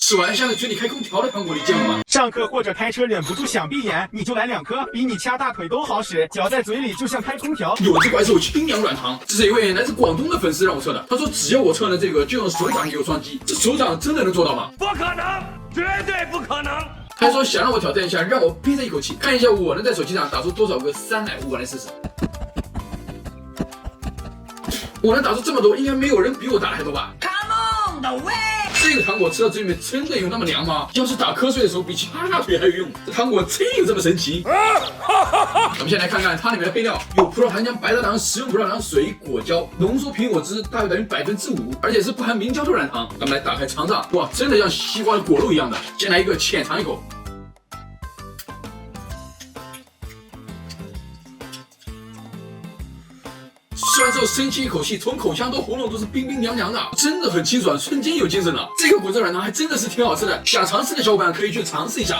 吃完像在嘴里开空调的糖果，你见过吗？上课或者开车忍不住想闭眼，你就来2颗，比你掐大腿都好使，嚼在嘴里就像开空调。有只怪兽清凉软糖，这是一位来自广东的粉丝让我测的。他说只要我测了这个，就用手掌给我双击。这手掌真的能做到吗？不可能，绝对不可能。他说想让我挑战一下，让我憋着一口气，看一下我能在手机上打出多少个酸奶，我来试试。我能打出这么多，应该没有人比我打的还多吧 Come on the way。这个糖果吃到嘴里面真的有那么凉吗？要是打瞌睡的时候比掐大腿还有用，这糖果真有这么神奇？我们先来看看它里面的配料，有葡萄糖浆、白砂糖、食用葡萄糖水、果胶、浓缩苹果汁，大约等于5%，而且是不含明胶的软糖。咱们来打开尝尝，哇，真的像西瓜的果肉一样的。先来一个浅尝一口。吃完之后深吸一口气，从口腔到喉咙都是冰冰凉凉的，真的很清爽，瞬间有精神了。这个果汁软糖还真的是挺好吃的，想尝试的小伙伴可以去尝试一下。